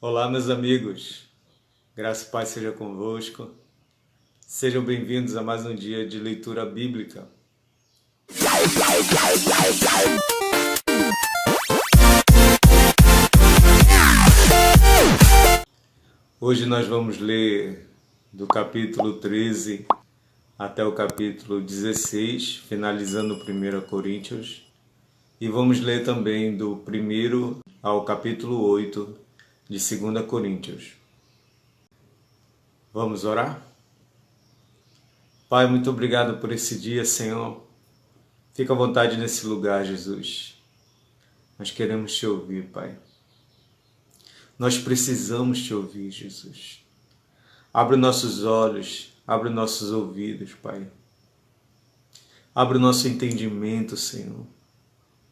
Olá, meus amigos. Graça e paz seja convosco. Sejam bem-vindos a mais um dia de leitura bíblica. Hoje nós vamos ler do capítulo 13 até o capítulo 16, finalizando o 1 Coríntios. E vamos ler também do 1 ao capítulo 8 de 2 Coríntios. Vamos orar? Pai, muito obrigado por esse dia, Senhor. Fica à vontade nesse lugar, Jesus. Nós queremos te ouvir, Pai. Nós precisamos te ouvir, Jesus. Abre nossos olhos, abre nossos ouvidos, Pai. Abre o nosso entendimento, Senhor,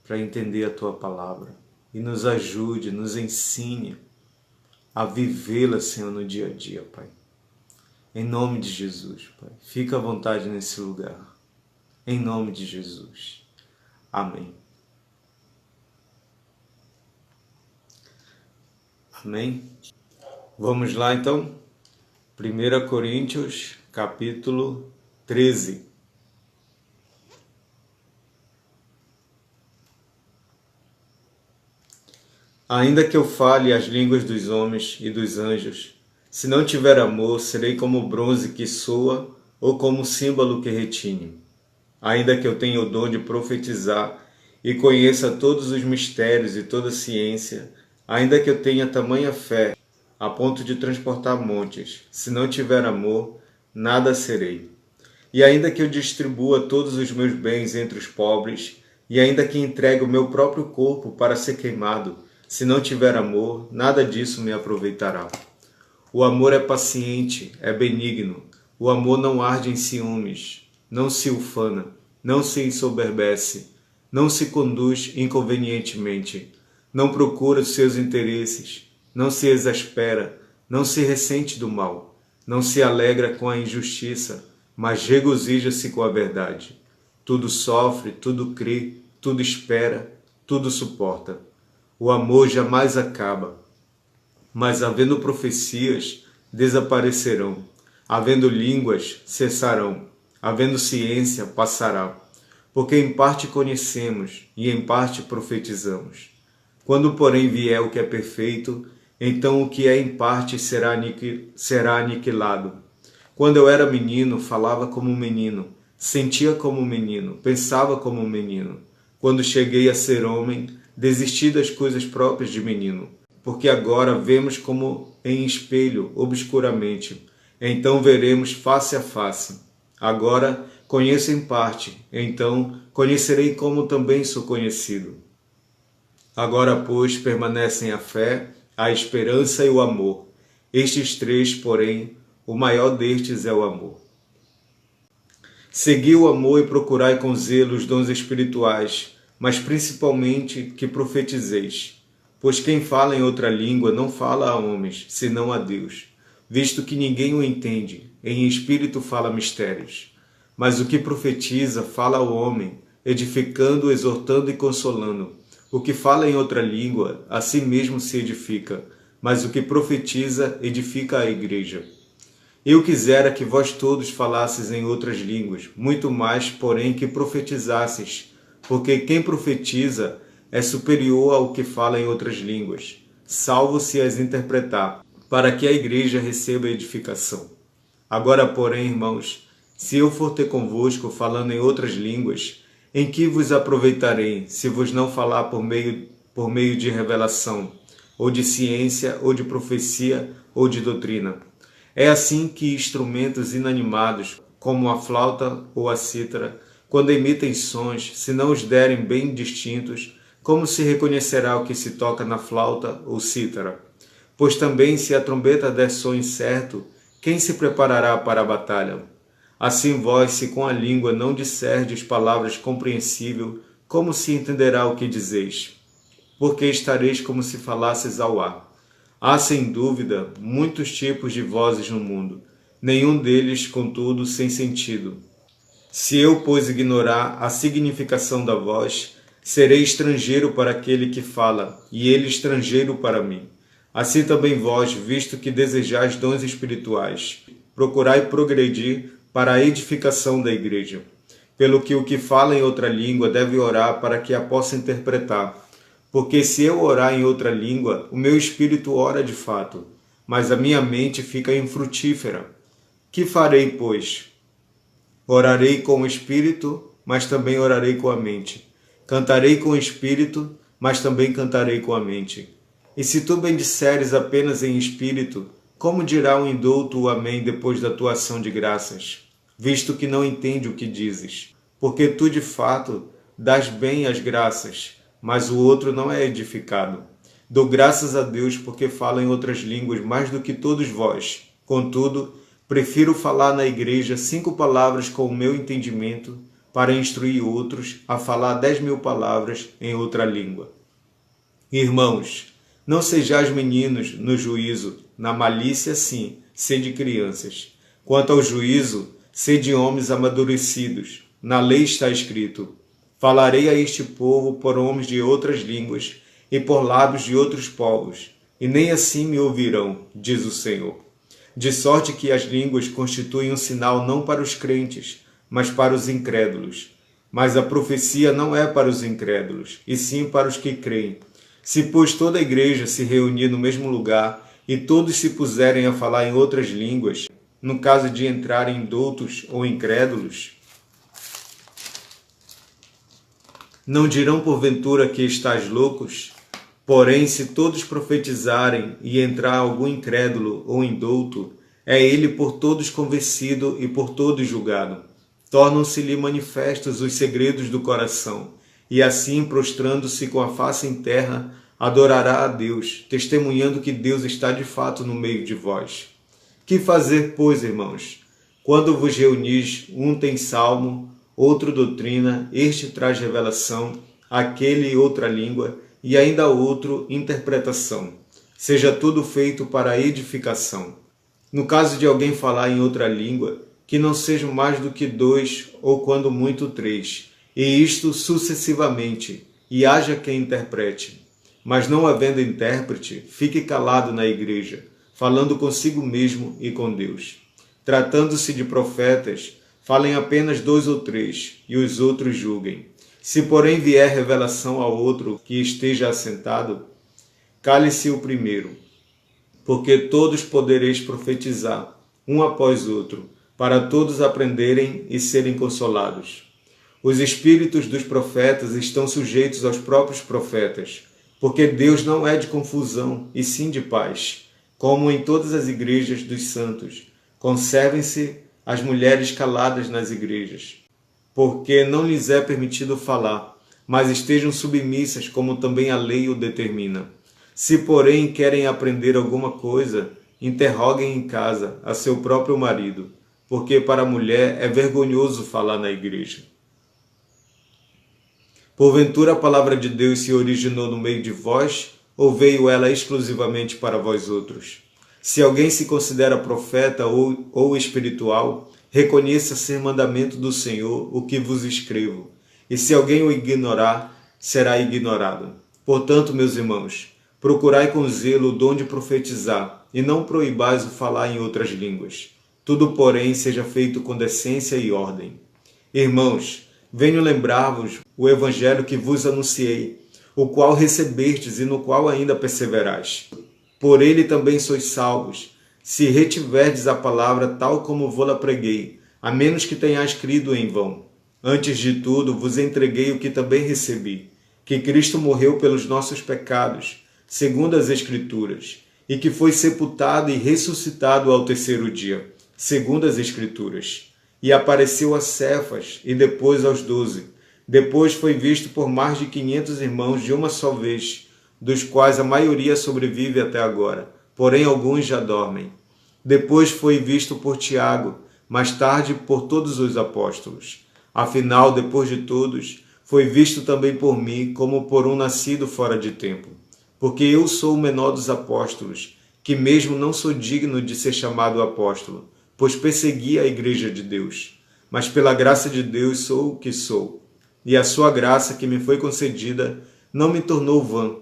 para entender a Tua palavra. E nos ajude, nos ensine a vivê-la, Senhor, no dia a dia, Pai. Em nome de Jesus, Pai. Fica à vontade nesse lugar. Em nome de Jesus. Amém. Amém. Vamos lá, então. 1 Coríntios, capítulo 13. Ainda que eu fale as línguas dos homens e dos anjos, se não tiver amor, serei como o bronze que soa ou como o símbolo que retine. Ainda que eu tenha o dom de profetizar e conheça todos os mistérios e toda a ciência, ainda que eu tenha tamanha fé a ponto de transportar montes, se não tiver amor, nada serei. E ainda que eu distribua todos os meus bens entre os pobres, e ainda que entregue o meu próprio corpo para ser queimado, se não tiver amor, nada disso me aproveitará. O amor é paciente, é benigno. O amor não arde em ciúmes, não se ufana, não se ensoberbece, não se conduz inconvenientemente, não procura os seus interesses, não se exaspera, não se ressente do mal, não se alegra com a injustiça, mas regozija-se com a verdade. Tudo sofre, tudo crê, tudo espera, tudo suporta. O amor jamais acaba, mas havendo profecias, desaparecerão, havendo línguas, cessarão, havendo ciência, passará. Porque em parte conhecemos e em parte profetizamos. Quando, porém, vier o que é perfeito, então o que é em parte será aniquilado. Quando eu era menino, falava como um menino, sentia como um menino, pensava como um menino. Quando cheguei a ser homem, desisti das coisas próprias de menino, porque agora vemos como em espelho, obscuramente. Então veremos face a face. Agora conheço em parte, então conhecerei como também sou conhecido. Agora, pois, permanecem a fé, a esperança e o amor. Estes três, porém, o maior destes é o amor. Segui o amor e procurai com zelo os dons espirituais, mas principalmente que profetizeis. Pois quem fala em outra língua não fala a homens, senão a Deus, visto que ninguém o entende, em espírito fala mistérios. Mas o que profetiza fala ao homem, edificando, exortando e consolando. O que fala em outra língua, a si mesmo se edifica, mas o que profetiza edifica a igreja. Eu quisera que vós todos falasseis em outras línguas, muito mais, porém, que profetizasseis, porque quem profetiza é superior ao que fala em outras línguas, salvo se as interpretar, para que a igreja receba edificação. Agora, porém, irmãos, se eu for ter convosco falando em outras línguas, em que vos aproveitarei, se vos não falar por meio de revelação, ou de ciência, ou de profecia, ou de doutrina? É assim que instrumentos inanimados, como a flauta ou a cítara, quando emitem sons, se não os derem bem distintos, como se reconhecerá o que se toca na flauta ou cítara? Pois também, se a trombeta der som incerto, quem se preparará para a batalha? Assim vós, se com a língua não disserdes palavras compreensíveis, como se entenderá o que dizeis? Porque estareis como se falasseis ao ar. Há, sem dúvida, muitos tipos de vozes no mundo, nenhum deles, contudo, sem sentido. Se eu, pois, ignorar a significação da voz, serei estrangeiro para aquele que fala, e ele estrangeiro para mim. Assim também vós, visto que desejais dons espirituais, procurai progredir para a edificação da igreja. Pelo que o que fala em outra língua deve orar para que a possa interpretar. Porque se eu orar em outra língua, o meu espírito ora de fato, mas a minha mente fica infrutífera. Que farei, pois? Orarei com o espírito, mas também orarei com a mente. Cantarei com o espírito, mas também cantarei com a mente. E se tu bendisseres apenas em espírito, como dirá um indouto o amém depois da tua ação de graças, visto que não entende o que dizes? Porque tu, de fato, dás bem as graças, mas o outro não é edificado. Dou graças a Deus porque falo em outras línguas mais do que todos vós. Contudo, prefiro falar na igreja 5 palavras com o meu entendimento para instruir outros a falar 10.000 palavras em outra língua. Irmãos, não sejais meninos no juízo, na malícia sim, sede crianças. Quanto ao juízo, sede homens amadurecidos. Na lei está escrito: falarei a este povo por homens de outras línguas e por lábios de outros povos, e nem assim me ouvirão, diz o Senhor. De sorte que as línguas constituem um sinal não para os crentes, mas para os incrédulos. Mas a profecia não é para os incrédulos, e sim para os que creem. Se, pois, toda a igreja se reunir no mesmo lugar e todos se puserem a falar em outras línguas, no caso de entrarem doutos ou incrédulos, não dirão porventura que estáis loucos? Porém, se todos profetizarem e entrar algum incrédulo ou indouto, é ele por todos convencido e por todos julgado. Tornam-se-lhe manifestos os segredos do coração, e assim, prostrando-se com a face em terra, adorará a Deus, testemunhando que Deus está de fato no meio de vós. Que fazer, pois, irmãos? Quando vos reunis, um tem salmo, outro doutrina, este traz revelação, aquele outra língua, e ainda outro interpretação. Seja tudo feito para a edificação. No caso de alguém falar em outra língua, que não sejam mais do que 2, ou quando muito 3, e isto sucessivamente, e haja quem interprete. Mas não havendo intérprete, fique calado na igreja, falando consigo mesmo e com Deus. Tratando-se de profetas, falem apenas 2 ou 3, e os outros julguem. Se porém vier revelação ao outro que esteja assentado, cale-se o primeiro, porque todos podereis profetizar, um após outro, para todos aprenderem e serem consolados. Os espíritos dos profetas estão sujeitos aos próprios profetas, porque Deus não é de confusão, e sim de paz, como em todas as igrejas dos santos. Conservem-se as mulheres caladas nas igrejas, porque não lhes é permitido falar, mas estejam submissas, como também a lei o determina. Se, porém, querem aprender alguma coisa, interroguem em casa a seu próprio marido, porque para a mulher é vergonhoso falar na igreja. Porventura a palavra de Deus se originou no meio de vós, ou veio ela exclusivamente para vós outros? Se alguém se considera profeta ou espiritual, reconheça ser mandamento do Senhor o que vos escrevo. E se alguém o ignorar, será ignorado. Portanto, meus irmãos, procurai com zelo o dom de profetizar, e não proibais o falar em outras línguas. Tudo, porém, seja feito com decência e ordem. Irmãos, venho lembrar-vos o evangelho que vos anunciei, o qual recebestes e no qual ainda perseverais. Por ele também sois salvos, se retiverdes a palavra tal como vô-la preguei, a menos que tenhais crido em vão. Antes de tudo, vos entreguei o que também recebi, que Cristo morreu pelos nossos pecados, segundo as Escrituras, e que foi sepultado e ressuscitado ao 3º dia, segundo as Escrituras. E apareceu a Cefas, e depois aos 12. Depois foi visto por mais de 500 irmãos de uma só vez, dos quais a maioria sobrevive até agora, porém alguns já dormem. Depois foi visto por Tiago, mais tarde por todos os apóstolos. Afinal, depois de todos, foi visto também por mim, como por um nascido fora de tempo. Porque eu sou o menor dos apóstolos, que mesmo não sou digno de ser chamado apóstolo, pois persegui a igreja de Deus. Mas pela graça de Deus sou o que sou, e a sua graça que me foi concedida não me tornou vã.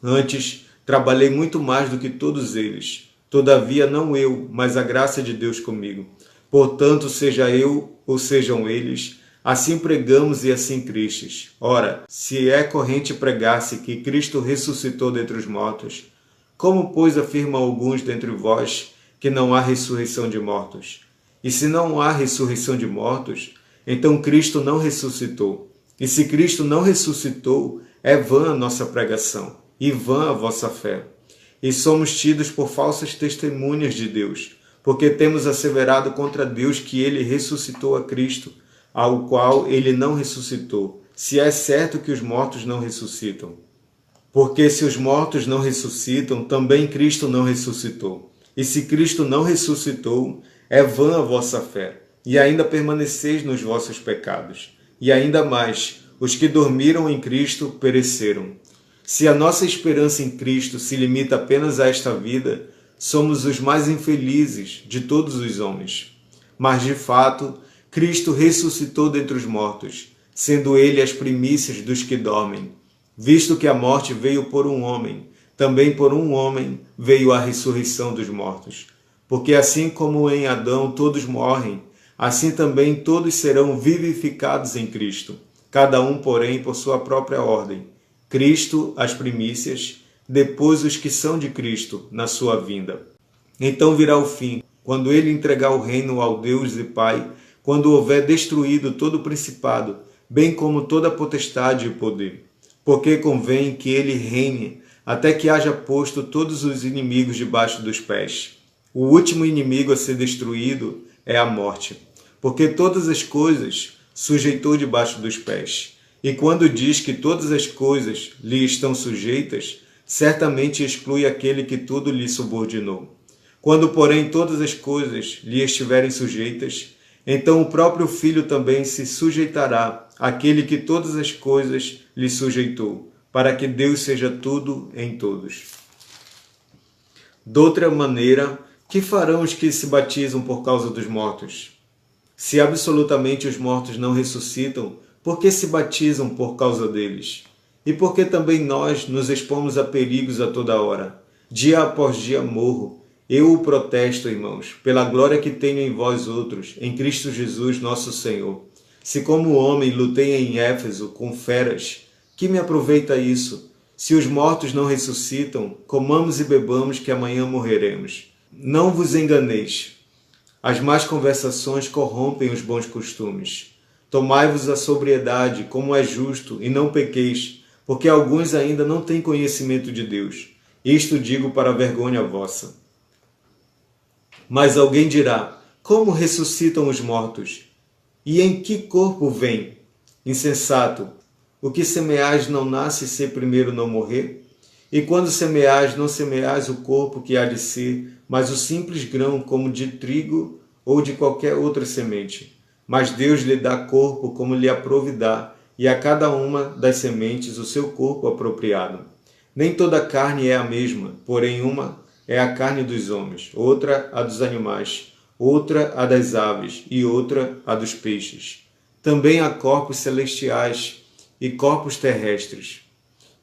Antes, Trabalhei muito mais do que todos eles. Todavia, não eu, mas a graça de Deus comigo. Portanto, seja eu ou sejam eles, assim pregamos e assim crestes. Ora, se é corrente pregar-se que Cristo ressuscitou dentre os mortos, como, pois, afirmam alguns dentre vós que não há ressurreição de mortos? E se não há ressurreição de mortos, então Cristo não ressuscitou. E se Cristo não ressuscitou, é vã a nossa pregação, e vã a vossa fé. E somos tidos por falsas testemunhas de Deus, porque temos asseverado contra Deus que ele ressuscitou a Cristo, ao qual ele não ressuscitou, se é certo que os mortos não ressuscitam. Porque se os mortos não ressuscitam, também Cristo não ressuscitou. E se Cristo não ressuscitou, é vã a vossa fé, e ainda permaneceis nos vossos pecados. E ainda mais, os que dormiram em Cristo pereceram. Se a nossa esperança em Cristo se limita apenas a esta vida, somos os mais infelizes de todos os homens. Mas, de fato, Cristo ressuscitou dentre os mortos, sendo ele as primícias dos que dormem. Visto que a morte veio por um homem, também por um homem veio a ressurreição dos mortos. Porque assim como em Adão todos morrem, assim também todos serão vivificados em Cristo, cada um, porém, por sua própria ordem. Cristo, as primícias, depois os que são de Cristo, na sua vinda. Então virá o fim, quando ele entregar o reino ao Deus e Pai, quando houver destruído todo o principado, bem como toda a potestade e poder. Porque convém que ele reine, até que haja posto todos os inimigos debaixo dos pés. O último inimigo a ser destruído é a morte, porque todas as coisas sujeitou debaixo dos pés. E quando diz que todas as coisas lhe estão sujeitas, certamente exclui aquele que tudo lhe subordinou. Quando, porém, todas as coisas lhe estiverem sujeitas, então o próprio Filho também se sujeitará àquele que todas as coisas lhe sujeitou, para que Deus seja tudo em todos. Doutra maneira, que farão os que se batizam por causa dos mortos? Se absolutamente os mortos não ressuscitam, por que se batizam por causa deles? E por que também nós nos expomos a perigos a toda hora? Dia após dia morro. Eu o protesto, irmãos, pela glória que tenho em vós outros, em Cristo Jesus nosso Senhor. Se como homem lutei em Éfeso com feras, que me aproveita isso? Se os mortos não ressuscitam, comamos e bebamos que amanhã morreremos. Não vos enganeis. As más conversações corrompem os bons costumes. Tomai-vos a sobriedade, como é justo, e não pequeis, porque alguns ainda não têm conhecimento de Deus. Isto digo para a vergonha vossa. Mas alguém dirá, como ressuscitam os mortos? E em que corpo vêm? Insensato, o que semeais não nasce se primeiro não morrer? E quando semeais, não semeais o corpo que há de ser, mas o simples grão como de trigo ou de qualquer outra semente. Mas Deus lhe dá corpo como lhe aprovidar, e a cada uma das sementes o seu corpo apropriado. Nem toda carne é a mesma, porém uma é a carne dos homens, outra a dos animais, outra a das aves e outra a dos peixes. Também há corpos celestiais e corpos terrestres.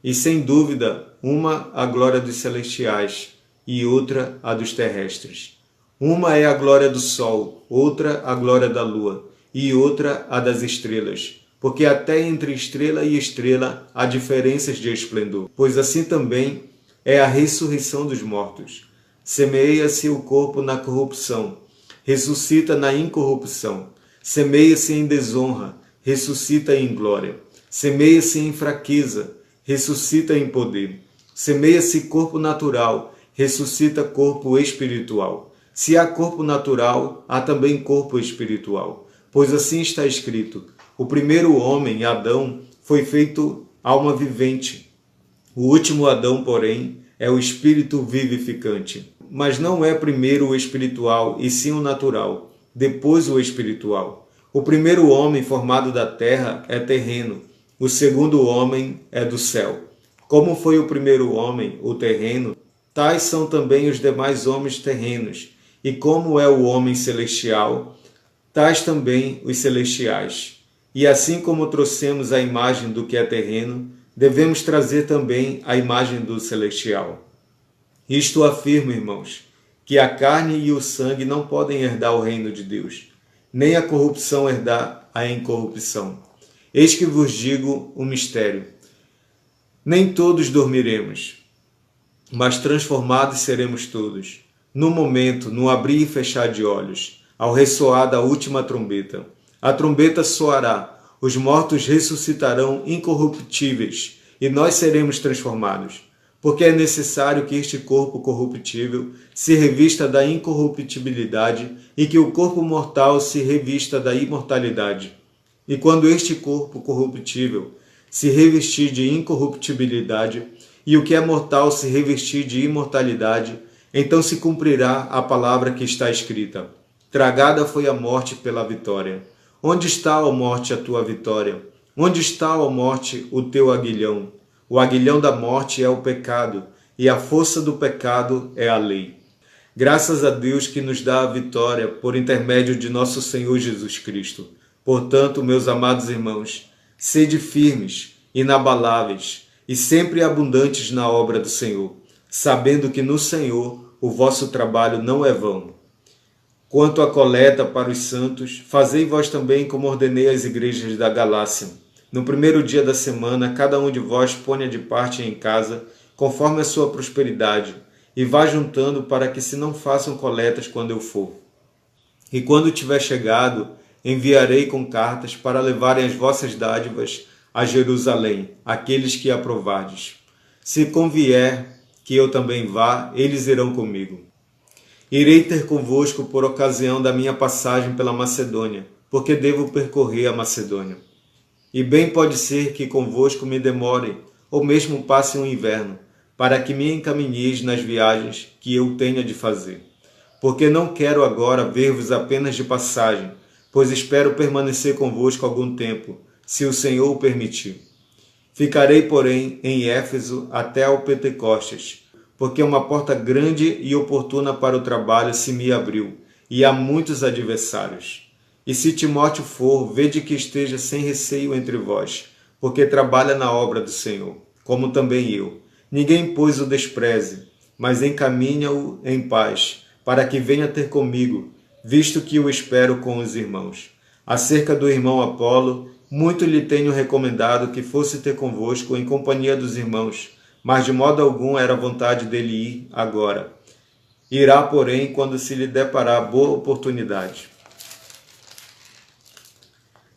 E sem dúvida, uma a glória dos celestiais e outra a dos terrestres. Uma é a glória do sol, outra a glória da lua e outra a das estrelas. Porque até entre estrela e estrela há diferenças de esplendor. Pois assim também é a ressurreição dos mortos. Semeia-se o corpo na corrupção, ressuscita na incorrupção. Semeia-se em desonra, ressuscita em glória. Semeia-se em fraqueza, ressuscita em poder. Semeia-se corpo natural, ressuscita corpo espiritual. Se há corpo natural, há também corpo espiritual. Pois assim está escrito: o primeiro homem, Adão, foi feito alma vivente. O último Adão, porém, é o espírito vivificante. Mas não é primeiro o espiritual, e sim o natural, depois o espiritual. O primeiro homem formado da terra é terreno, o segundo homem é do céu. Como foi o primeiro homem, o terreno, tais são também os demais homens terrenos. E como é o homem celestial, tais também os celestiais. E assim como trouxemos a imagem do que é terreno, devemos trazer também a imagem do celestial. Isto afirmo, irmãos, que a carne e o sangue não podem herdar o reino de Deus, nem a corrupção herdar a incorrupção. Eis que vos digo um mistério. Nem todos dormiremos, mas transformados seremos todos. No momento, no abrir e fechar de olhos, ao ressoar da última trombeta. A trombeta soará, os mortos ressuscitarão incorruptíveis, e nós seremos transformados. Porque é necessário que este corpo corruptível se revista da incorruptibilidade e que o corpo mortal se revista da imortalidade. E quando este corpo corruptível se revestir de incorruptibilidade e o que é mortal se revestir de imortalidade, então se cumprirá a palavra que está escrita: tragada foi a morte pela vitória. Onde está, ó morte, a tua vitória? Onde está, ó morte, o teu aguilhão? O aguilhão da morte é o pecado, e a força do pecado é a lei. Graças a Deus que nos dá a vitória por intermédio de nosso Senhor Jesus Cristo. Portanto, meus amados irmãos, sede firmes, inabaláveis e sempre abundantes na obra do Senhor, sabendo que no Senhor o vosso trabalho não é vão. Quanto à coleta para os santos, fazei vós também como ordenei às igrejas da Galácia. No primeiro dia da semana, cada um de vós ponha de parte em casa, conforme a sua prosperidade, e vá juntando para que se não façam coletas quando eu for. E quando tiver chegado, enviarei com cartas para levarem as vossas dádivas a Jerusalém, aqueles que aprovardes. Se convier que eu também vá, eles irão comigo. Irei ter convosco por ocasião da minha passagem pela Macedônia, porque devo percorrer a Macedônia. E bem pode ser que convosco me demore, ou mesmo passe um inverno, para que me encaminheis nas viagens que eu tenha de fazer. Porque não quero agora ver-vos apenas de passagem, pois espero permanecer convosco algum tempo, se o Senhor o permitir. Ficarei, porém, em Éfeso até ao Pentecostes, porque uma porta grande e oportuna para o trabalho se me abriu, e há muitos adversários. E se Timóteo for, vede que esteja sem receio entre vós, porque trabalha na obra do Senhor, como também eu. Ninguém, pois, o despreze, mas encaminha-o em paz, para que venha ter comigo, visto que o espero com os irmãos. Acerca do irmão Apolo, muito lhe tenho recomendado que fosse ter convosco em companhia dos irmãos, mas de modo algum era vontade dele ir agora. Irá, porém, quando se lhe deparar boa oportunidade.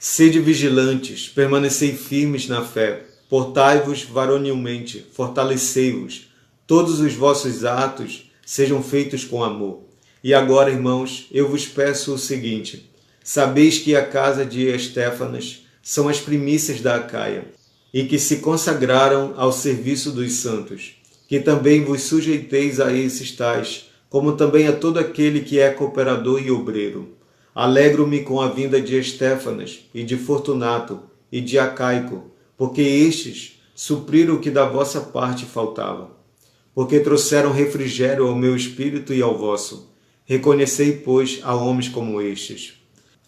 Sede vigilantes, permanecei firmes na fé, portai-vos varonilmente, fortalecei-vos, todos os vossos atos sejam feitos com amor. E agora, irmãos, eu vos peço o seguinte: sabeis que a casa de Estéfanas são as primícias da Acaia, e que se consagraram ao serviço dos santos, que também vos sujeiteis a esses tais, como também a todo aquele que é cooperador e obreiro. Alegro-me com a vinda de Estéfanas, e de Fortunato, e de Acaico, porque estes supriram o que da vossa parte faltava. Porque trouxeram refrigério ao meu espírito e ao vosso. Reconhecei, pois, a homens como estes.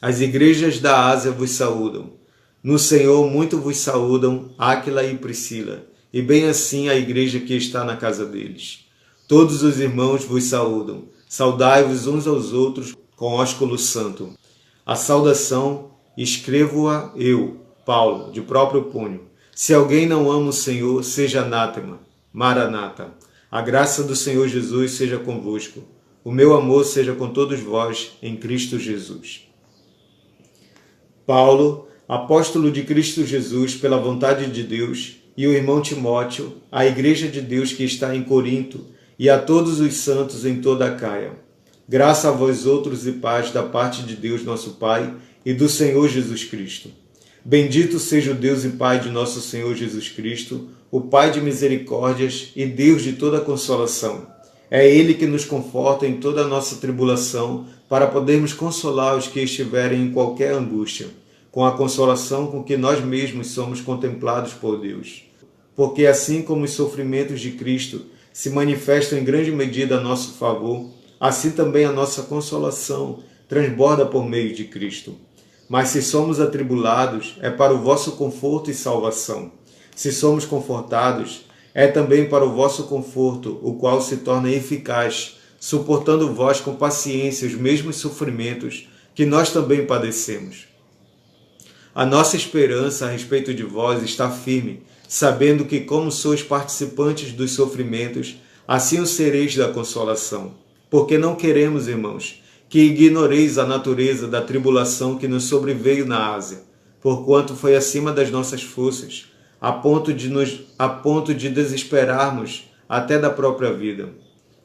As igrejas da Ásia vos saúdam. No Senhor muito vos saúdam Áquila e Priscila, e bem assim a igreja que está na casa deles. Todos os irmãos vos saúdam. Saudai-vos uns aos outros com ósculo santo. A saudação escrevo-a eu, Paulo, de próprio punho. Se alguém não ama o Senhor, seja anátema. Maranata. A graça do Senhor Jesus seja convosco. O meu amor seja com todos vós em Cristo Jesus. Paulo, apóstolo de Cristo Jesus pela vontade de Deus, e o irmão Timóteo, à igreja de Deus que está em Corinto, e a todos os santos em toda a Caia. Graça a vós outros e paz da parte de Deus nosso Pai e do Senhor Jesus Cristo. Bendito seja o Deus e Pai de nosso Senhor Jesus Cristo, o Pai de misericórdias e Deus de toda consolação. É Ele que nos conforta em toda a nossa tribulação, para podermos consolar os que estiverem em qualquer angústia, com a consolação com que nós mesmos somos contemplados por Deus. Porque assim como os sofrimentos de Cristo se manifestam em grande medida a nosso favor, assim também a nossa consolação transborda por meio de Cristo. Mas se somos atribulados, é para o vosso conforto e salvação. Se somos confortados, é também para o vosso conforto, o qual se torna eficaz, suportando vós com paciência os mesmos sofrimentos que nós também padecemos. A nossa esperança a respeito de vós está firme, sabendo que, como sois participantes dos sofrimentos, assim o sereis da consolação. Porque não queremos, irmãos, que ignoreis a natureza da tribulação que nos sobreveio na Ásia, porquanto foi acima das nossas forças, a ponto de desesperarmos até da própria vida.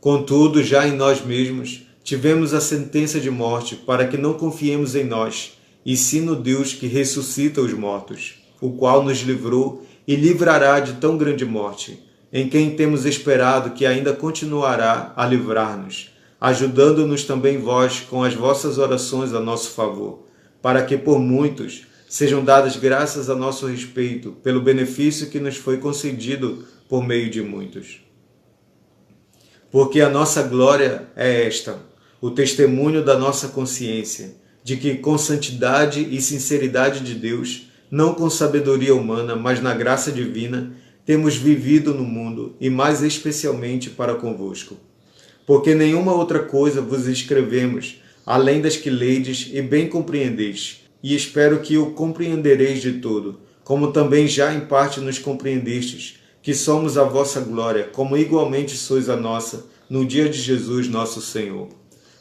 Contudo, já em nós mesmos, tivemos a sentença de morte, para que não confiemos em nós, e sim no Deus que ressuscita os mortos, o qual nos livrou e livrará de tão grande morte, em quem temos esperado que ainda continuará a livrar-nos, ajudando-nos também vós com as vossas orações a nosso favor, para que por muitos sejam dadas graças a nosso respeito, pelo benefício que nos foi concedido por meio de muitos. Porque a nossa glória é esta, o testemunho da nossa consciência, de que com santidade e sinceridade de Deus, não com sabedoria humana, mas na graça divina, temos vivido no mundo, e mais especialmente para convosco. Porque nenhuma outra coisa vos escrevemos, além das que leides e bem compreendeis, e espero que o compreendereis de todo, como também já em parte nos compreendestes, que somos a vossa glória, como igualmente sois a nossa, no dia de Jesus nosso Senhor.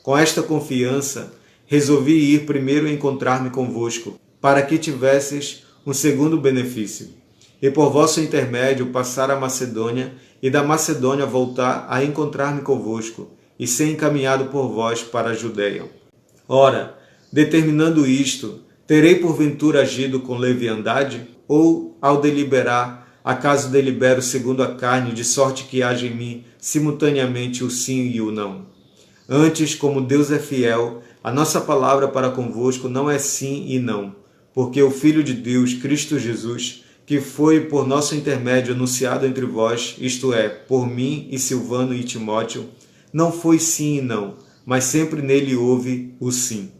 Com esta confiança, resolvi ir primeiro encontrar-me convosco, para que tivesseis um segundo benefício, e por vosso intermédio passar a Macedônia, e da Macedônia voltar a encontrar-me convosco, e ser encaminhado por vós para a Judéia. Ora, determinando isto, terei porventura agido com leviandade? Ou, ao deliberar, acaso delibero segundo a carne, de sorte que haja em mim simultaneamente o sim e o não? Antes, como Deus é fiel, a nossa palavra para convosco não é sim e não, porque o Filho de Deus, Cristo Jesus, que foi por nosso intermédio anunciado entre vós, isto é, por mim e Silvano e Timóteo, não foi sim e não, mas sempre nele houve o sim.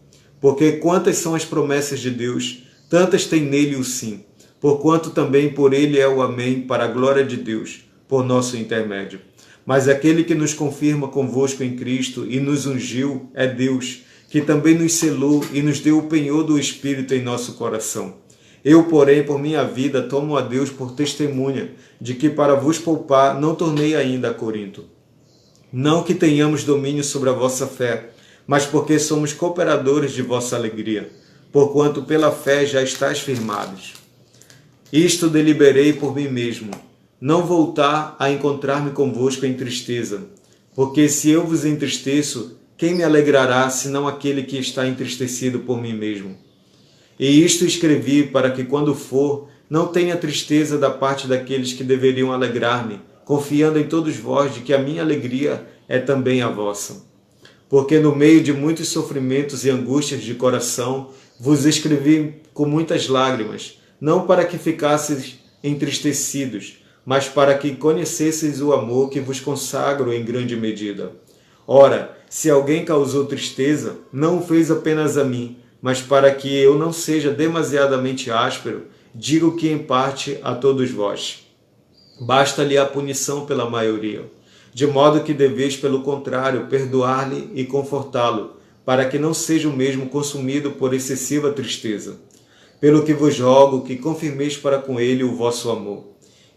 Porque quantas são as promessas de Deus, tantas tem nele o sim, porquanto também por ele é o amém para a glória de Deus, por nosso intermédio. Mas aquele que nos confirma convosco em Cristo e nos ungiu é Deus, que também nos selou e nos deu o penhor do Espírito em nosso coração. Eu, porém, por minha vida, tomo a Deus por testemunha de que para vos poupar não tornei ainda a Corinto. Não que tenhamos domínio sobre a vossa fé, mas porque somos cooperadores de vossa alegria, porquanto pela fé já estáis firmados. Isto deliberei por mim mesmo, não voltar a encontrar-me convosco em tristeza, porque se eu vos entristeço, quem me alegrará, senão aquele que está entristecido por mim mesmo? E isto escrevi para que, quando for, não tenha tristeza da parte daqueles que deveriam alegrar-me, confiando em todos vós de que a minha alegria é também a vossa. Porque no meio de muitos sofrimentos e angústias de coração, vos escrevi com muitas lágrimas, não para que ficasseis entristecidos, mas para que conhecesseis o amor que vos consagro em grande medida. Ora, se alguém causou tristeza, não o fez apenas a mim, mas para que eu não seja demasiadamente áspero, digo que em parte a todos vós. Basta-lhe a punição pela maioria, de modo que deveis, pelo contrário, perdoar-lhe e confortá-lo, para que não seja o mesmo consumido por excessiva tristeza. Pelo que vos rogo que confirmeis para com ele o vosso amor.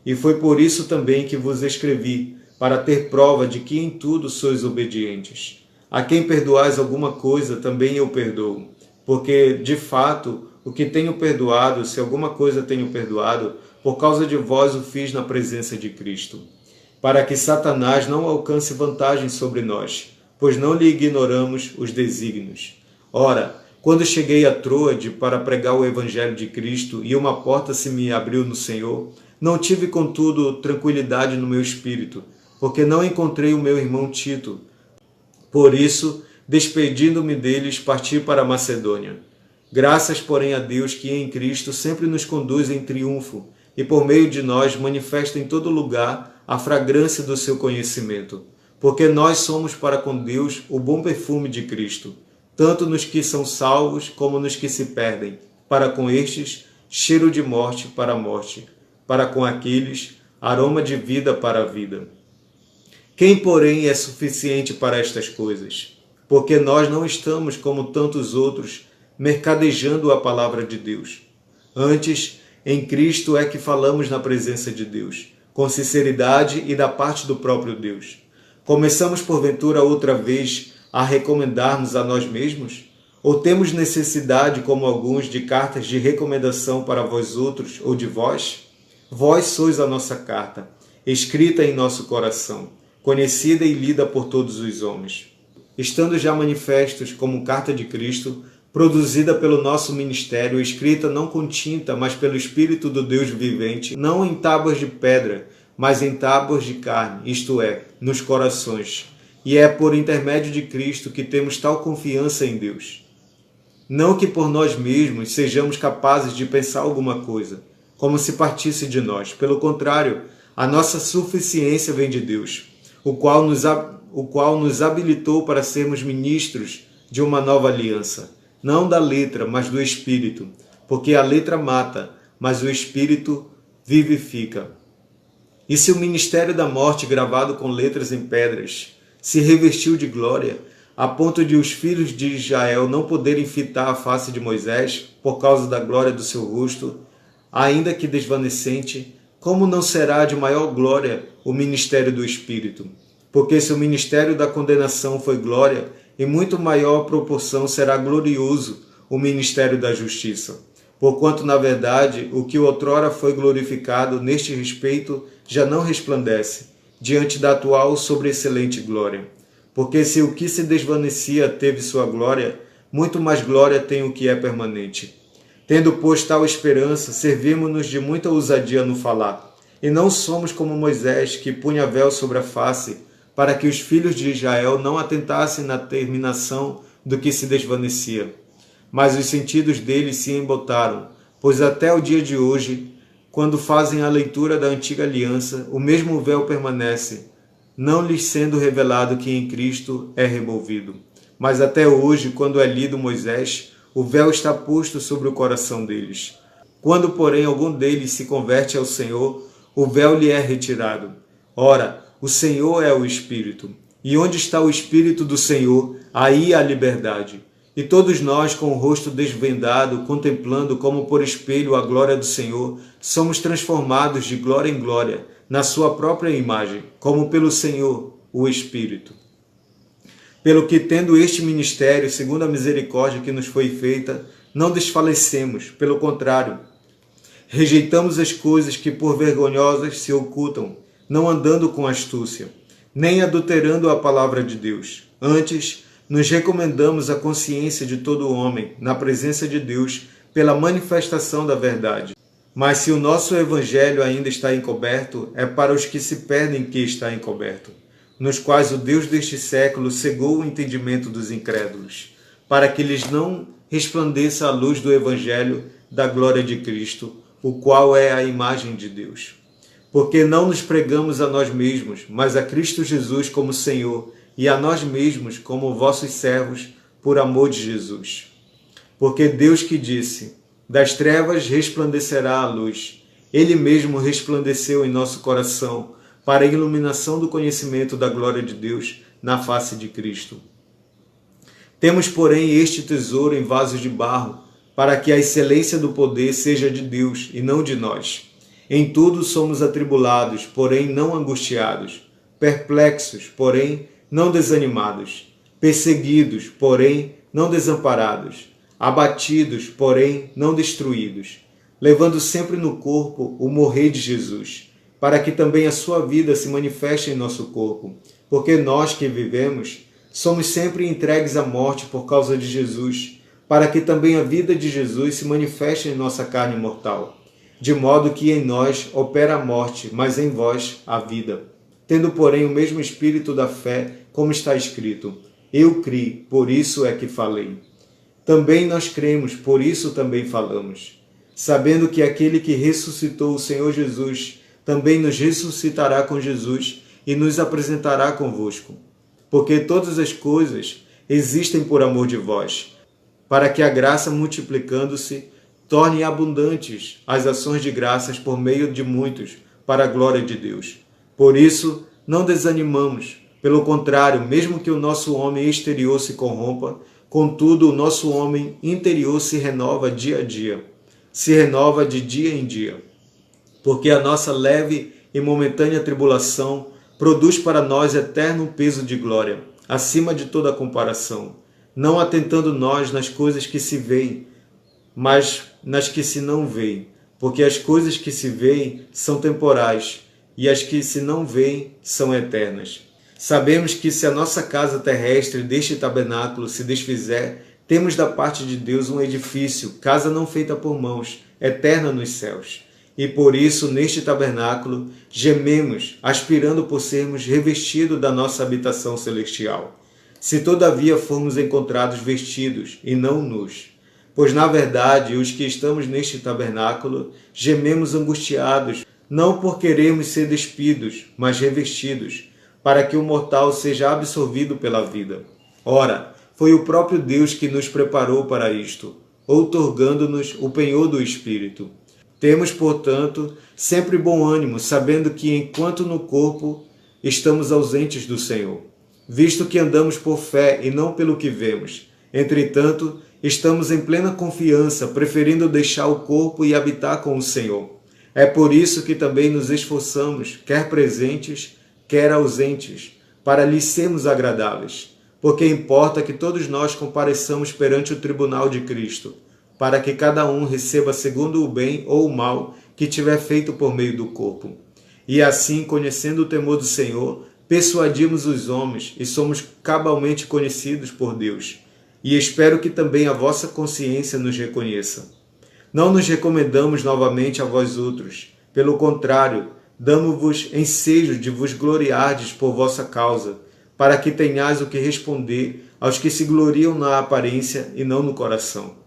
E foi por isso também que vos escrevi, para ter prova de que em tudo sois obedientes. A quem perdoais alguma coisa, também eu perdoo. Porque, de fato, o que tenho perdoado, se alguma coisa tenho perdoado, por causa de vós o fiz na presença de Cristo, para que Satanás não alcance vantagem sobre nós, pois não lhe ignoramos os desígnios. Ora, quando cheguei a Troade para pregar o Evangelho de Cristo e uma porta se me abriu no Senhor, não tive, contudo, tranquilidade no meu espírito, porque não encontrei o meu irmão Tito. Por isso, despedindo-me deles, parti para a Macedônia. Graças, porém, a Deus que em Cristo sempre nos conduz em triunfo e por meio de nós manifesta em todo lugar a fragrância do seu conhecimento, porque nós somos para com Deus o bom perfume de Cristo, tanto nos que são salvos como nos que se perdem, para com estes cheiro de morte para a morte, para com aqueles aroma de vida para a vida. Quem, porém, é suficiente para estas coisas? Porque nós não estamos, como tantos outros, mercadejando a palavra de Deus. Antes, em Cristo é que falamos na presença de Deus, com sinceridade e da parte do próprio Deus. Começamos, porventura, outra vez a recomendar-nos a nós mesmos? Ou temos necessidade, como alguns, de cartas de recomendação para vós outros ou de vós? Vós sois a nossa carta, escrita em nosso coração, conhecida e lida por todos os homens. Estando já manifestos como carta de Cristo, produzida pelo nosso ministério, escrita não com tinta, mas pelo Espírito do Deus vivente, não em tábuas de pedra, mas em tábuas de carne, isto é, nos corações. E é por intermédio de Cristo que temos tal confiança em Deus. Não que por nós mesmos sejamos capazes de pensar alguma coisa, como se partisse de nós. Pelo contrário, a nossa suficiência vem de Deus, o qual nos habilitou para sermos ministros de uma nova aliança, não da letra, mas do Espírito, porque a letra mata, mas o Espírito vivifica. E se o ministério da morte, gravado com letras em pedras, se revestiu de glória, a ponto de os filhos de Israel não poderem fitar a face de Moisés por causa da glória do seu rosto, ainda que desvanecente, como não será de maior glória o ministério do Espírito? Porque se o ministério da condenação foi glória, em muito maior proporção será glorioso o ministério da justiça. Porquanto, na verdade, o que outrora foi glorificado neste respeito já não resplandece, diante da atual sobreexcelente glória. Porque se o que se desvanecia teve sua glória, muito mais glória tem o que é permanente. Tendo, pois, tal esperança, servimos-nos de muita ousadia no falar. E não somos como Moisés, que punha véu sobre a face, para que os filhos de Israel não atentassem na terminação do que se desvanecia. Mas os sentidos deles se embotaram, pois até o dia de hoje, quando fazem a leitura da antiga aliança, o mesmo véu permanece, não lhes sendo revelado que em Cristo é removido. Mas até hoje, quando é lido Moisés, o véu está posto sobre o coração deles. Quando, porém, algum deles se converte ao Senhor, o véu lhe é retirado. Ora, o Senhor é o Espírito. E onde está o Espírito do Senhor, aí há liberdade. E todos nós, com o rosto desvendado, contemplando como por espelho a glória do Senhor, somos transformados de glória em glória, na sua própria imagem, como pelo Senhor, o Espírito. Pelo que, tendo este ministério, segundo a misericórdia que nos foi feita, não desfalecemos, pelo contrário, rejeitamos as coisas que por vergonhosas se ocultam, não andando com astúcia, nem adulterando a palavra de Deus. Antes, nos recomendamos a consciência de todo homem, na presença de Deus, pela manifestação da verdade. Mas se o nosso evangelho ainda está encoberto, é para os que se perdem que está encoberto, nos quais o Deus deste século cegou o entendimento dos incrédulos, para que lhes não resplandeça a luz do evangelho da glória de Cristo, o qual é a imagem de Deus. Porque não nos pregamos a nós mesmos, mas a Cristo Jesus como Senhor, e a nós mesmos como vossos servos, por amor de Jesus. Porque Deus que disse: das trevas resplandecerá a luz. Ele mesmo resplandeceu em nosso coração para a iluminação do conhecimento da glória de Deus na face de Cristo. Temos, porém, este tesouro em vasos de barro, para que a excelência do poder seja de Deus e não de nós. Em tudo somos atribulados, porém não angustiados, perplexos, porém não desanimados, perseguidos, porém não desamparados, abatidos, porém não destruídos, levando sempre no corpo o morrer de Jesus, para que também a sua vida se manifeste em nosso corpo, porque nós que vivemos somos sempre entregues à morte por causa de Jesus, para que também a vida de Jesus se manifeste em nossa carne mortal, de modo que em nós opera a morte, mas em vós a vida. Tendo, porém, o mesmo espírito da fé, como está escrito: eu criei, por isso é que falei. Também nós cremos, por isso também falamos, sabendo que aquele que ressuscitou o Senhor Jesus também nos ressuscitará com Jesus e nos apresentará convosco. Porque todas as coisas existem por amor de vós, para que a graça, multiplicando-se, torne abundantes as ações de graças por meio de muitos, para a glória de Deus. Por isso, não desanimamos. Pelo contrário, mesmo que o nosso homem exterior se corrompa, contudo, o nosso homem interior se renova dia a dia, se renova de dia em dia. Porque a nossa leve e momentânea tribulação produz para nós eterno peso de glória, acima de toda comparação, não atentando nós nas coisas que se veem, mas nas que se não veem, porque as coisas que se veem são temporais, e as que se não veem são eternas. Sabemos que se a nossa casa terrestre deste tabernáculo se desfizer, temos da parte de Deus um edifício, casa não feita por mãos, eterna nos céus. E por isso, neste tabernáculo, gememos, aspirando por sermos revestidos da nossa habitação celestial. Se todavia formos encontrados vestidos e não nus. Pois, na verdade, os que estamos neste tabernáculo, gememos angustiados, não por querermos ser despidos, mas revestidos, para que o mortal seja absorvido pela vida. Ora, foi o próprio Deus que nos preparou para isto, outorgando-nos o penhor do Espírito. Temos, portanto, sempre bom ânimo, sabendo que, enquanto no corpo, estamos ausentes do Senhor, visto que andamos por fé e não pelo que vemos. Entretanto, estamos em plena confiança, preferindo deixar o corpo e habitar com o Senhor. É por isso que também nos esforçamos, quer presentes, quer ausentes, para lhe sermos agradáveis, porque importa que todos nós compareçamos perante o tribunal de Cristo, para que cada um receba segundo o bem ou o mal que tiver feito por meio do corpo. E assim, conhecendo o temor do Senhor, persuadimos os homens e somos cabalmente conhecidos por Deus. E espero que também a vossa consciência nos reconheça. Não nos recomendamos novamente a vós outros. Pelo contrário, damos-vos ensejo de vos gloriardes por vossa causa, para que tenhais o que responder aos que se gloriam na aparência e não no coração.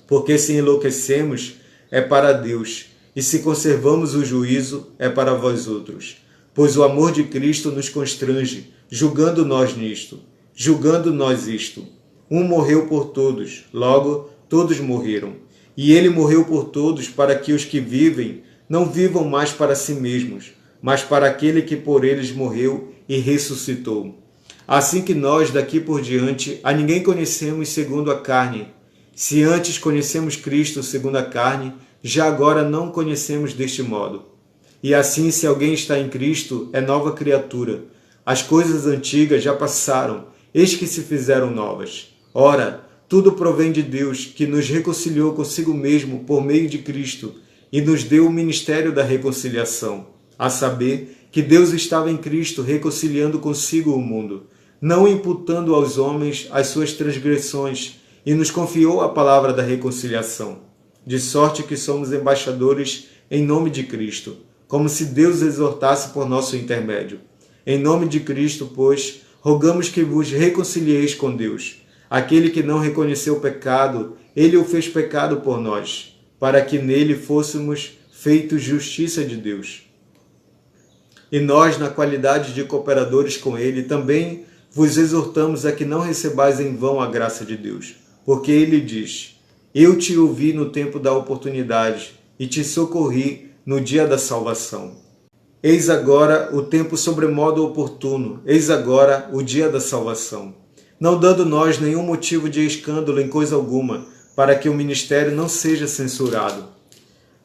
Porque se enlouquecemos, é para Deus, e se conservamos o juízo, é para vós outros. Pois o amor de Cristo nos constrange, julgando nós isto. Um morreu por todos, logo todos morreram. E ele morreu por todos, para que os que vivem não vivam mais para si mesmos, mas para aquele que por eles morreu e ressuscitou. Assim que nós, daqui por diante, a ninguém conhecemos segundo a carne. Se antes conhecemos Cristo segundo a carne, já agora não conhecemos deste modo. E assim, se alguém está em Cristo, é nova criatura. As coisas antigas já passaram, eis que se fizeram novas. Ora, tudo provém de Deus, que nos reconciliou consigo mesmo por meio de Cristo, e nos deu o ministério da reconciliação, a saber, que Deus estava em Cristo reconciliando consigo o mundo, não imputando aos homens as suas transgressões, e nos confiou a palavra da reconciliação, de sorte que somos embaixadores em nome de Cristo, como se Deus exortasse por nosso intermédio. Em nome de Cristo, pois, rogamos que vos reconcilieis com Deus. Aquele que não reconheceu o pecado, ele o fez pecado por nós, para que nele fôssemos feitos justiça de Deus. E nós, na qualidade de cooperadores com ele, também vos exortamos a que não recebais em vão a graça de Deus. Porque ele diz, eu te ouvi no tempo da oportunidade e te socorri no dia da salvação. Eis agora o tempo sobremodo oportuno, eis agora o dia da salvação. Não dando nós nenhum motivo de escândalo em coisa alguma, para que o ministério não seja censurado.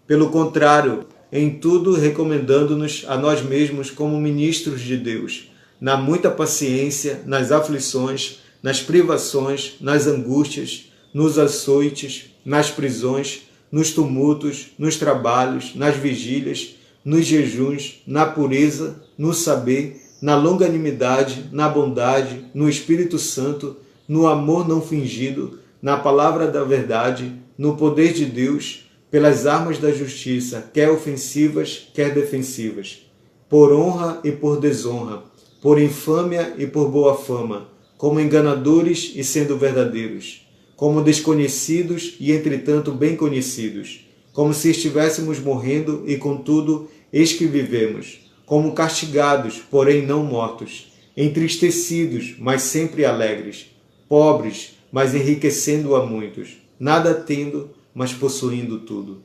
Pelo contrário, em tudo recomendando-nos a nós mesmos como ministros de Deus, na muita paciência, nas aflições, nas privações, nas angústias, nos açoites, nas prisões, nos tumultos, nos trabalhos, nas vigílias, nos jejuns, na pureza, no saber, na longanimidade, na bondade, no Espírito Santo, no amor não fingido, na palavra da verdade, no poder de Deus, pelas armas da justiça, quer ofensivas, quer defensivas, por honra e por desonra, por infâmia e por boa fama, como enganadores e sendo verdadeiros, como desconhecidos e entretanto bem conhecidos, como se estivéssemos morrendo e contudo eis que vivemos, como castigados, porém não mortos, entristecidos, mas sempre alegres, pobres, mas enriquecendo a muitos, nada tendo, mas possuindo tudo.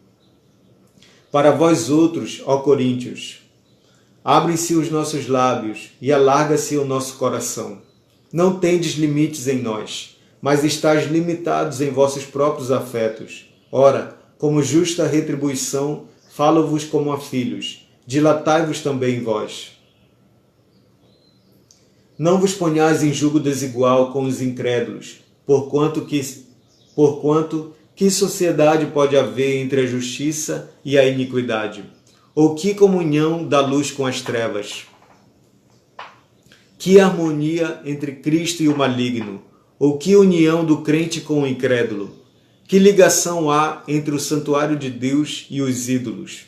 Para vós outros, ó Coríntios, abrem-se os nossos lábios e alarga-se o nosso coração. Não tendes limites em nós, mas estáis limitados em vossos próprios afetos. Ora, como justa retribuição, falo-vos como a filhos, dilatai-vos também vós. Não vos ponhais em julgo desigual com os incrédulos, porquanto que sociedade pode haver entre a justiça e a iniquidade? Ou que comunhão da luz com as trevas? Que harmonia entre Cristo e o maligno? Ou que união do crente com o incrédulo? Que ligação há entre o santuário de Deus e os ídolos?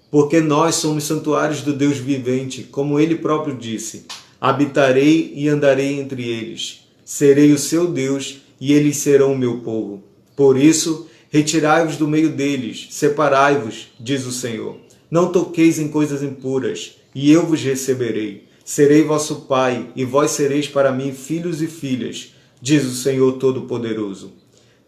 Porque nós somos santuários do Deus vivente, como ele próprio disse: habitarei e andarei entre eles. Serei o seu Deus e eles serão o meu povo. Por isso, retirai-vos do meio deles, separai-vos, diz o Senhor. Não toqueis em coisas impuras, e eu vos receberei. Serei vosso Pai, e vós sereis para mim filhos e filhas, diz o Senhor Todo-Poderoso.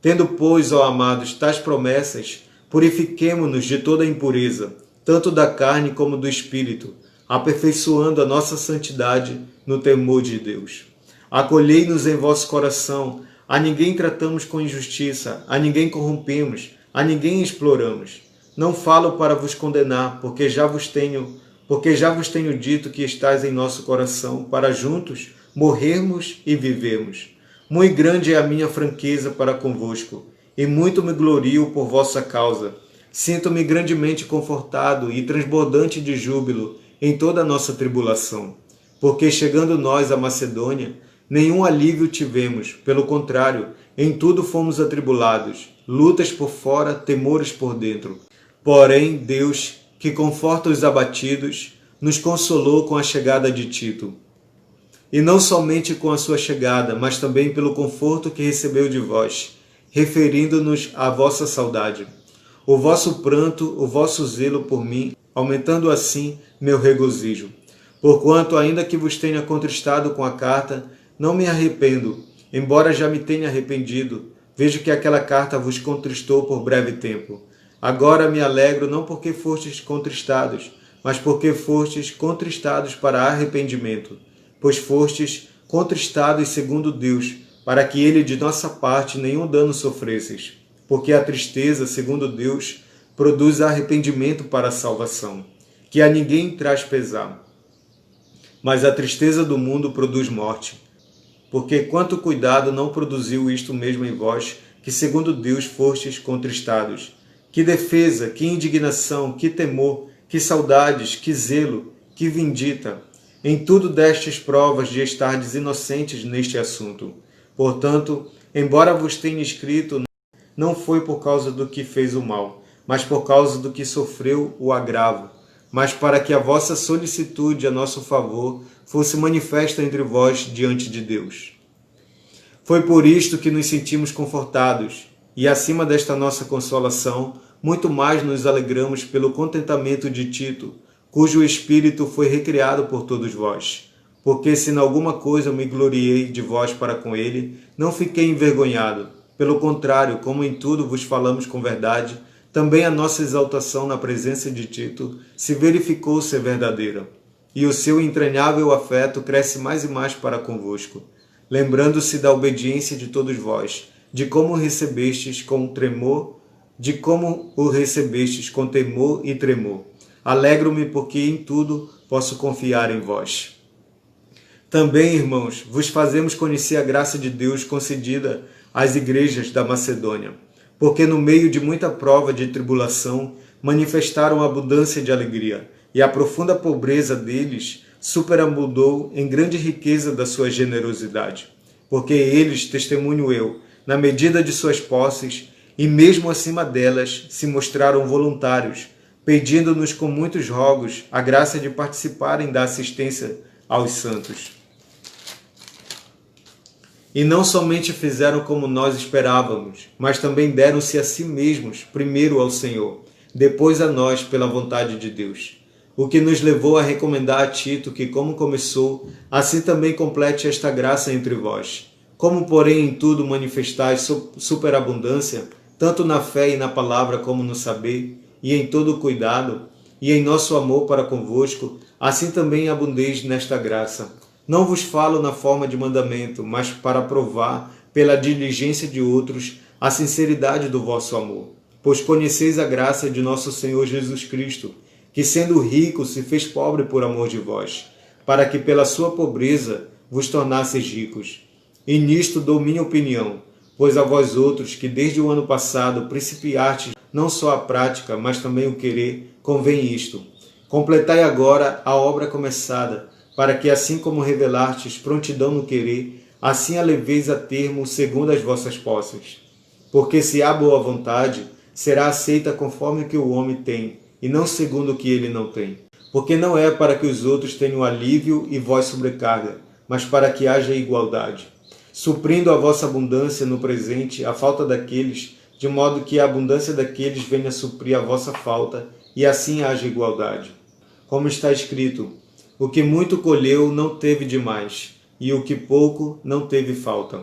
Tendo, pois, ó amados, tais promessas, purifiquemo-nos de toda impureza, tanto da carne como do espírito, aperfeiçoando a nossa santidade no temor de Deus. Acolhei-nos em vosso coração, a ninguém tratamos com injustiça, a ninguém corrompemos, a ninguém exploramos. Não falo para vos condenar, porque já vos tenho dito que estais em nosso coração, para juntos morrermos e vivermos. Muito grande é a minha franqueza para convosco, e muito me glorio por vossa causa. Sinto-me grandemente confortado e transbordante de júbilo em toda a nossa tribulação, porque chegando nós à Macedônia, nenhum alívio tivemos, pelo contrário, em tudo fomos atribulados, lutas por fora, temores por dentro. Porém, Deus, que conforta os abatidos, nos consolou com a chegada de Tito. E não somente com a sua chegada, mas também pelo conforto que recebeu de vós, referindo-nos à vossa saudade. O vosso pranto, o vosso zelo por mim, aumentando assim meu regozijo. Porquanto, ainda que vos tenha contristado com a carta, não me arrependo, embora já me tenha arrependido. Vejo que aquela carta vos contristou por breve tempo. Agora me alegro não porque fostes contristados, mas porque fostes contristados para arrependimento, pois fostes contristados segundo Deus, para que ele de nossa parte nenhum dano sofresseis. Porque a tristeza, segundo Deus, produz arrependimento para a salvação, que a ninguém traz pesar. Mas a tristeza do mundo produz morte. Porque quanto cuidado não produziu isto mesmo em vós, que segundo Deus fostes contristados. Que defesa, que indignação, que temor, que saudades, que zelo, que vindita. Em tudo destes provas de estardes inocentes neste assunto. Portanto, embora vos tenha escrito, não foi por causa do que fez o mal, mas por causa do que sofreu o agravo, mas para que a vossa solicitude a nosso favor fosse manifesta entre vós diante de Deus. Foi por isto que nos sentimos confortados, e acima desta nossa consolação, muito mais nos alegramos pelo contentamento de Tito, cujo espírito foi recriado por todos vós. Porque se em alguma coisa me gloriei de vós para com ele, não fiquei envergonhado. Pelo contrário, como em tudo vos falamos com verdade, também a nossa exaltação na presença de Tito se verificou ser verdadeira. E o seu entranhável afeto cresce mais e mais para convosco, lembrando-se da obediência de todos vós, de como o recebestes com temor e tremor. Alegro-me porque em tudo posso confiar em vós. Também, irmãos, vos fazemos conhecer a graça de Deus concedida às igrejas da Macedônia, porque no meio de muita prova de tribulação manifestaram abundância de alegria, e a profunda pobreza deles superabundou em grande riqueza da sua generosidade. Porque eles, testemunho eu, na medida de suas posses, e mesmo acima delas, se mostraram voluntários, pedindo-nos com muitos rogos a graça de participarem da assistência aos santos. E não somente fizeram como nós esperávamos, mas também deram-se a si mesmos, primeiro ao Senhor, depois a nós pela vontade de Deus. O que nos levou a recomendar a Tito que, como começou, assim também complete esta graça entre vós. Como, porém, em tudo manifestais superabundância, tanto na fé e na palavra como no saber, e em todo cuidado, e em nosso amor para convosco, assim também abundeis nesta graça. Não vos falo na forma de mandamento, mas para provar, pela diligência de outros, a sinceridade do vosso amor. Pois conheceis a graça de nosso Senhor Jesus Cristo, que sendo rico se fez pobre por amor de vós, para que pela sua pobreza vos tornasseis ricos. E nisto dou minha opinião, pois a vós outros, que desde o ano passado principiastes não só a prática, mas também o querer, convém isto. Completai agora a obra começada, para que assim como revelastes prontidão no querer, assim a leveis a termo segundo as vossas posses. Porque se há boa vontade, será aceita conforme o que o homem tem, e não segundo o que ele não tem. Porque não é para que os outros tenham alívio e vós sobrecarga, mas para que haja igualdade. Suprindo a vossa abundância no presente a falta daqueles, de modo que a abundância daqueles venha suprir a vossa falta, e assim haja igualdade. Como está escrito, o que muito colheu não teve demais, e o que pouco não teve falta.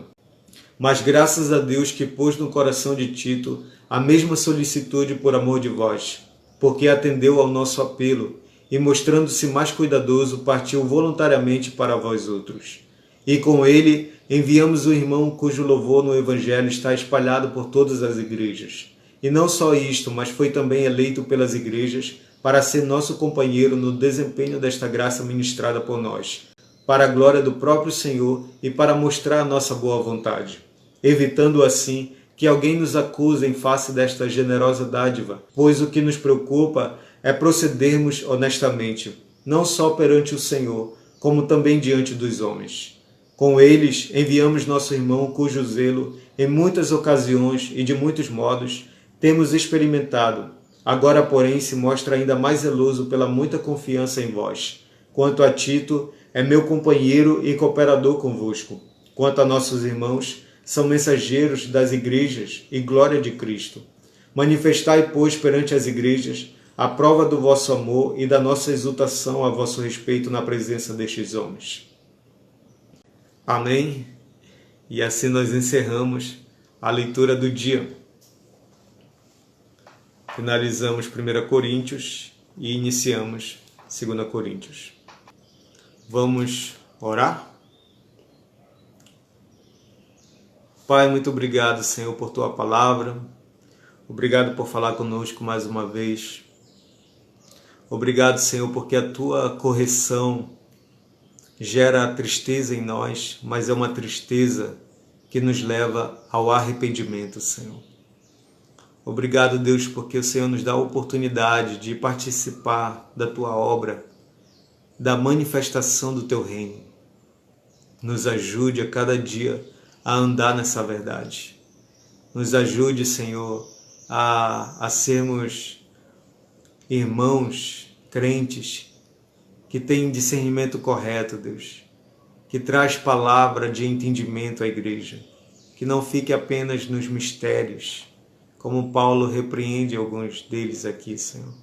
Mas graças a Deus que pôs no coração de Tito a mesma solicitude por amor de vós, porque atendeu ao nosso apelo, e mostrando-se mais cuidadoso, partiu voluntariamente para vós outros. E com ele enviamos o irmão cujo louvor no Evangelho está espalhado por todas as igrejas. E não só isto, mas foi também eleito pelas igrejas para ser nosso companheiro no desempenho desta graça ministrada por nós, para a glória do próprio Senhor e para mostrar a nossa boa vontade, evitando assim que alguém nos acuse em face desta generosa dádiva, pois o que nos preocupa é procedermos honestamente, não só perante o Senhor, como também diante dos homens. Com eles enviamos nosso irmão, cujo zelo, em muitas ocasiões e de muitos modos, temos experimentado. Agora, porém, se mostra ainda mais zeloso pela muita confiança em vós. Quanto a Tito, é meu companheiro e cooperador convosco. Quanto a nossos irmãos, são mensageiros das igrejas e glória de Cristo. Manifestai, pois, perante as igrejas, a prova do vosso amor e da nossa exultação a vosso respeito na presença destes homens. Amém? E assim nós encerramos a leitura do dia. Finalizamos 1 Coríntios e iniciamos 2 Coríntios. Vamos orar? Pai, muito obrigado, Senhor, por Tua palavra. Obrigado por falar conosco mais uma vez. Obrigado, Senhor, porque a Tua correção gera tristeza em nós, mas é uma tristeza que nos leva ao arrependimento, Senhor. Obrigado, Deus, porque o Senhor nos dá a oportunidade de participar da Tua obra, da manifestação do Teu reino. Nos ajude a cada dia a andar nessa verdade. Nos ajude, Senhor, a sermos irmãos crentes que têm discernimento correto, Deus, que traz palavra de entendimento à igreja, que não fique apenas nos mistérios, como Paulo repreende alguns deles aqui, Senhor.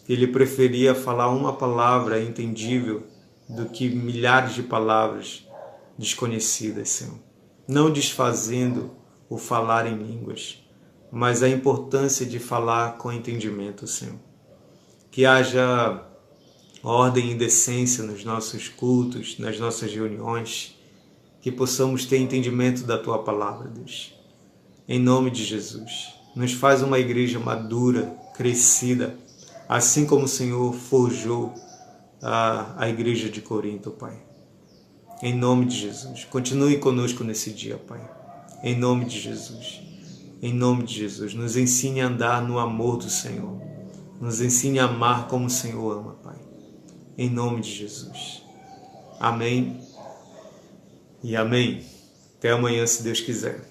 Ele preferia falar uma palavra entendível do que milhares de palavras desconhecidas, Senhor. Não desfazendo o falar em línguas, mas a importância de falar com entendimento, Senhor. Que haja ordem e decência nos nossos cultos, nas nossas reuniões, que possamos ter entendimento da Tua palavra, Deus. Em nome de Jesus, nos faz uma igreja madura, crescida, assim como o Senhor forjou a igreja de Corinto, Pai. Em nome de Jesus, continue conosco nesse dia, Pai. Em nome de Jesus, em nome de Jesus, nos ensine a andar no amor do Senhor. Nos ensine a amar como o Senhor ama, Pai. Em nome de Jesus. Amém e amém. Até amanhã, se Deus quiser.